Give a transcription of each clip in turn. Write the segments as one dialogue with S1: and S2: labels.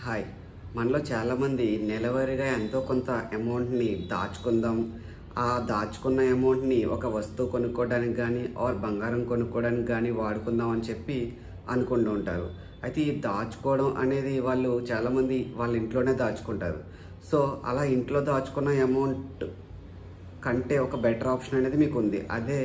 S1: Hi, మనలో చాలామంది నెలవారీగా ఎంతో కొంత అమౌంట్ని దాచుకుందాం. ఆ దాచుకున్న అమౌంట్ని ఒక వస్తువు కొనుక్కోవడానికి కానీ ఆర్ బంగారం కొనుక్కోవడానికి కానీ వాడుకుందాం అని చెప్పి అనుకుంటూ ఉంటారు. అయితే ఈ దాచుకోవడం అనేది వాళ్ళు చాలామంది వాళ్ళ ఇంట్లోనే దాచుకుంటారు. సో అలా ఇంట్లో దాచుకున్న అమౌంట్ కంటే ఒక బెటర్ ఆప్షన్ అనేది మీకు ఉంది. అదే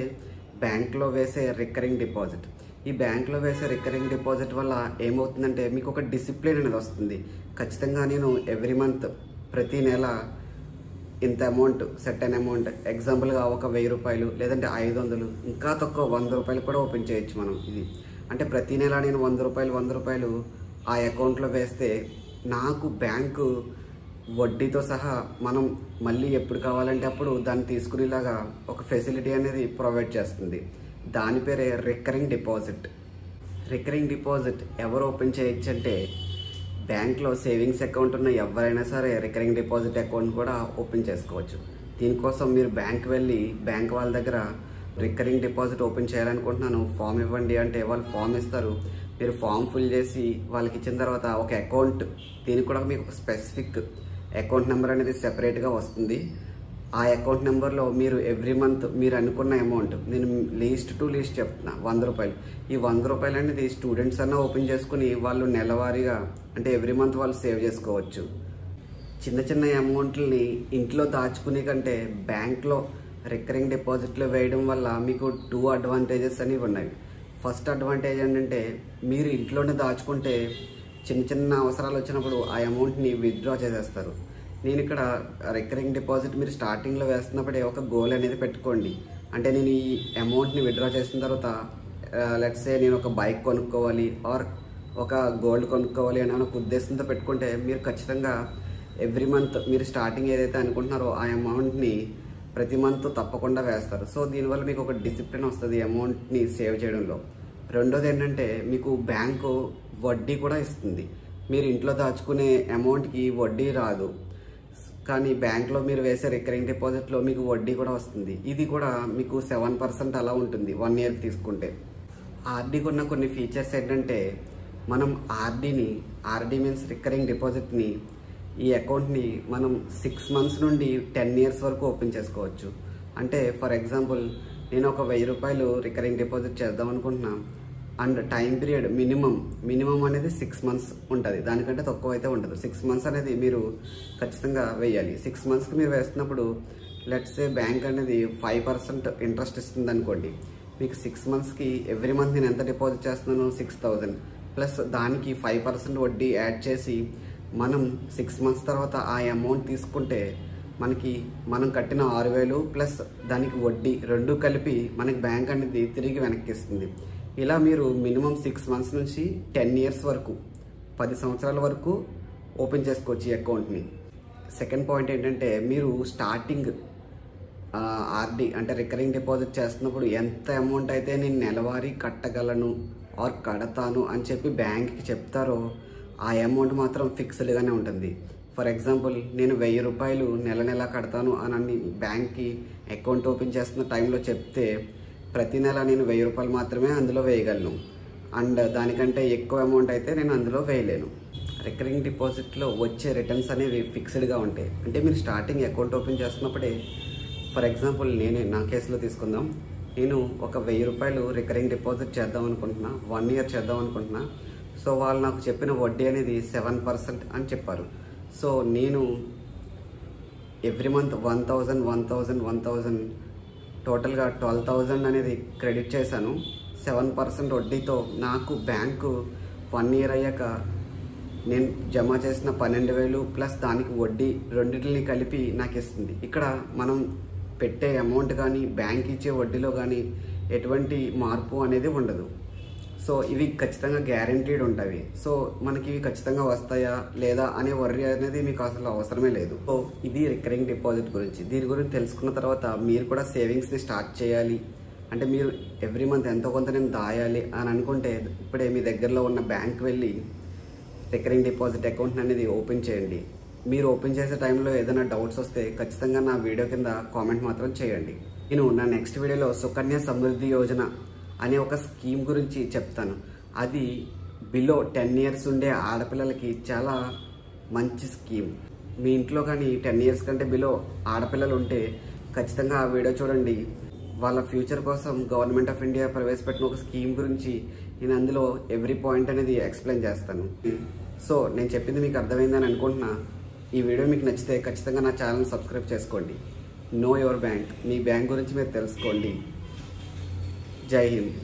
S1: బ్యాంక్లో వేసే రికరింగ్ డిపాజిట్. ఈ బ్యాంక్లో వేసే రికరింగ్ డిపాజిట్ వల్ల ఏమవుతుందంటే మీకు ఒక డిసిప్లిన్ అనేది వస్తుంది. ఖచ్చితంగా నేను ఎవ్రీ మంత్ ప్రతి నెల ఇంత అమౌంట్ సెర్టైన్ అమౌంట్, ఎగ్జాంపుల్గా ఒక 1000 రూపాయలు లేదంటే 500, ఇంకా తక్కువ 100 రూపాయలు కూడా ఓపెన్ చేయొచ్చు మనం. ఇది అంటే ప్రతి నెల నేను 100 రూపాయలు ఆ అకౌంట్లో వేస్తే నాకు బ్యాంకు వడ్డీతో సహా మనం మళ్ళీ ఎప్పుడు కావాలంటే అప్పుడు దాన్ని తీసుకునేలాగా ఒక ఫెసిలిటీ అనేది ప్రొవైడ్ చేస్తుంది. దాని పేరే రికరింగ్ డిపాజిట్. రికరింగ్ డిపాజిట్ ఎవరు ఓపెన్ చేయొచ్చు అంటే బ్యాంక్లో సేవింగ్స్ అకౌంట్ ఉన్న ఎవరైనా సరే రికరింగ్ డిపాజిట్ అకౌంట్ కూడా ఓపెన్ చేసుకోవచ్చు. దీనికోసం మీరు బ్యాంక్ వెళ్ళి బ్యాంక్ వాళ్ళ దగ్గర రికరింగ్ డిపాజిట్ ఓపెన్ చేయాలనుకుంటున్నాను, ఫామ్ ఇవ్వండి అంటే వాళ్ళు ఫామ్ ఇస్తారు. మీరు ఫామ్ ఫిల్ చేసి వాళ్ళకి ఇచ్చిన తర్వాత ఒక అకౌంట్, దీనికి కూడా మీకు ఒక స్పెసిఫిక్ అకౌంట్ నెంబర్ అనేది సెపరేట్గా వస్తుంది. ఆ అకౌంట్ నెంబర్లో మీరు ఎవ్రీ మంత్ మీరు అనుకున్న అమౌంట్, నేను లీస్ట్ టు లీస్ట్ చెప్తున్నా, 100 రూపాయలు. ఈ 100 రూపాయలు అనేది స్టూడెంట్స్ అన్నా ఓపెన్ చేసుకుని వాళ్ళు నెలవారీగా అంటే ఎవ్రీ మంత్ వాళ్ళు సేవ్ చేసుకోవచ్చు. చిన్న చిన్న అమౌంట్లని ఇంట్లో దాచుకునే కంటే బ్యాంక్లో రికరింగ్ డిపాజిట్లో వేయడం వల్ల మీకు 2 అడ్వాంటేజెస్ అనేవి ఉన్నాయి. ఫస్ట్ అడ్వాంటేజ్ ఏంటంటే మీరు ఇంట్లోనే దాచుకుంటే చిన్న చిన్న అవసరాలు వచ్చినప్పుడు ఆ అమౌంట్ని విత్డ్రా చేసేస్తారు. నేను ఇక్కడ రికరింగ్ డిపాజిట్ మీరు స్టార్టింగ్లో వేస్తున్నప్పుడే ఒక గోల్ అనేది పెట్టుకోండి. అంటే నేను ఈ అమౌంట్ని విత్డ్రా చేసిన తర్వాత లెట్స్ సే నేను ఒక బైక్ కొనుక్కోవాలి ఆర్ ఒక గోల్డ్ కొనుక్కోవాలి అని ఒక ఉద్దేశంతో పెట్టుకుంటే మీరు ఖచ్చితంగా ఎవ్రీ మంత్ మీరు స్టార్టింగ్ ఏదైతే అనుకుంటున్నారో ఆ అమౌంట్ని ప్రతి మంత్ తప్పకుండా వేస్తారు. సో దీనివల్ల మీకు ఒక డిసిప్లిన్ వస్తుంది అమౌంట్ని సేవ్ చేయడంలో. రెండోది ఏంటంటే మీకు బ్యాంకు వడ్డీ కూడా ఇస్తుంది. మీరు ఇంట్లో దాచుకునే అమౌంట్కి వడ్డీ రాదు, కానీ బ్యాంక్లో మీరు వేసే రికరింగ్ డిపాజిట్లో మీకు వడ్డీ కూడా వస్తుంది. ఇది కూడా మీకు 7% అలా ఉంటుంది 1 ఇయర్ తీసుకుంటే. ఆర్డీకి ఉన్న కొన్ని ఫీచర్స్ ఏంటంటే మనం ఆర్డీ మీన్స్ రికరింగ్ డిపాజిట్ని, ఈ అకౌంట్ని మనం 6 మంత్స్ నుండి 10 ఇయర్స్ వరకు ఓపెన్ చేసుకోవచ్చు. అంటే ఫర్ ఎగ్జాంపుల్ నేను ఒక 1000 రూపాయలు రికరింగ్ డిపాజిట్ చేద్దాం అనుకుంటున్నా అండ్ టైం పీరియడ్ మినిమం అనేది 6 మంత్స్ ఉంటుంది, దానికంటే తక్కువ అయితే ఉండదు. 6 మంత్స్ అనేది మీరు ఖచ్చితంగా వేయాలి. 6 మంత్స్కి మీరు వేస్తున్నప్పుడు లెట్స్ సే బ్యాంక్ అనేది 5% ఇంట్రెస్ట్ ఇస్తుంది అనుకోండి. మీకు 6 మంత్స్కి ఎవ్రీ మంత్ నేను ఎంత డిపాజిట్ చేస్తున్నాను, 6000 ప్లస్ దానికి 5% వడ్డీ యాడ్ చేసి మనం 6 మంత్స్ తర్వాత ఆ అమౌంట్ తీసుకుంటే మనం కట్టిన 6000 ప్లస్ దానికి వడ్డీ రెండు కలిపి మనకి బ్యాంక్ అనేది తిరిగి వెనక్కి ఇస్తుంది. ఇలా మీరు మినిమం 6 మంత్స్ నుంచి 10 ఇయర్స్ వరకు 10 సంవత్సరాల వరకు ఓపెన్ చేసుకోవచ్చు ఈ అకౌంట్ని. సెకండ్ పాయింట్ ఏంటంటే మీరు స్టార్టింగ్ ఆర్డీ అంటే రికరింగ్ డిపాజిట్ చేస్తున్నప్పుడు ఎంత అమౌంట్ అయితే నేను నెలవారీ కట్టగలను ఆర్ కడతాను అని చెప్పి బ్యాంక్కి చెప్తారో ఆ అమౌంట్ మాత్రం ఫిక్స్డ్గానే ఉంటుంది. ఫర్ ఎగ్జాంపుల్ నేను 1000 రూపాయలు నెల కడతాను అని బ్యాంక్కి అకౌంట్ ఓపెన్ చేస్తున్న టైంలో చెప్తే ప్రతి నెల నేను 1000 రూపాయలు మాత్రమే అందులో వేయగలను అండ్ దానికంటే ఎక్కువ అమౌంట్ అయితే నేను అందులో వేయలేను. రికరింగ్ డిపాజిట్లో వచ్చే రిటర్న్స్ అనేవి ఫిక్స్డ్గా ఉంటాయి. అంటే మీరు స్టార్టింగ్ అకౌంట్ ఓపెన్ చేస్తున్నప్పుడే ఫర్ ఎగ్జాంపుల్ నా కేసులో తీసుకుందాం, నేను ఒక 1000 రూపాయలు రికరింగ్ డిపాజిట్ చేద్దాం అనుకుంటున్నా, 1 ఇయర్ చేద్దాం అనుకుంటున్నా. సో వాళ్ళు నాకు చెప్పిన వడ్డీ అనేది 7% అని చెప్పారు. సో నేను ఎవ్రీ మంత్ 1000 టోటల్గా 12,000 అనేది క్రెడిట్ చేశాను. 7% వడ్డీతో నాకు బ్యాంకు 1 ఇయర్ అయ్యాక నేను జమ చేసిన 12,000 ప్లస్ దానికి వడ్డీ రెండింటిని కలిపి నాకు ఇస్తుంది. ఇక్కడ మనం పెట్టే అమౌంట్ కానీ బ్యాంక్ ఇచ్చే వడ్డీలో కానీ ఎటువంటి మార్పు అనేది ఉండదు. సో ఇవి ఖచ్చితంగా గ్యారంటీడ్ ఉంటాయి. సో మనకి ఇవి ఖచ్చితంగా వస్తాయా లేదా అనే వర్రీ అనేది మీకు అసలు అవసరమే లేదు. సో ఇది రికరింగ్ డిపాజిట్ గురించి. దీని గురించి తెలుసుకున్న తర్వాత మీరు కూడా సేవింగ్స్ని స్టార్ట్ చేయాలి అంటే మీరు ఎవ్రీ మంత్ ఎంతో కొంత నేను దాయాలి అని అనుకుంటే ఇప్పుడే మీ దగ్గరలో ఉన్న బ్యాంక్ వెళ్ళి రికరింగ్ డిపాజిట్ అకౌంట్ అనేది ఓపెన్ చేయండి. మీరు ఓపెన్ చేసే టైంలో ఏదైనా డౌట్స్ వస్తే ఖచ్చితంగా నా వీడియో కింద కామెంట్ మాత్రం చేయండి. నేను నా నెక్స్ట్ వీడియోలో సుకన్య సమృద్ధి యోజన అనే ఒక స్కీమ్ గురించి చెప్తాను. అది బిలో 10 ఇయర్స్ ఉండే ఆడపిల్లలకి చాలా మంచి స్కీమ్. మీ ఇంట్లో కానీ 10 ఇయర్స్ కంటే బిలో ఆడపిల్లలు ఉంటే ఖచ్చితంగా ఆ వీడియో చూడండి. వాళ్ళ ఫ్యూచర్ కోసం గవర్నమెంట్ ఆఫ్ ఇండియా ప్రవేశపెట్టిన ఒక స్కీమ్ గురించి నేను అందులో ఎవ్రీ పాయింట్ అనేది ఎక్స్ప్లెయిన్ చేస్తాను. సో నేను చెప్పింది మీకు అర్థమైందని అనుకుంటున్నా. ఈ వీడియో మీకు నచ్చితే ఖచ్చితంగా నా ఛానల్ సబ్స్క్రైబ్ చేసుకోండి. నో యువర్ బ్యాంక్, మీ బ్యాంక్ గురించి మీరు తెలుసుకోండి. జై హింద్.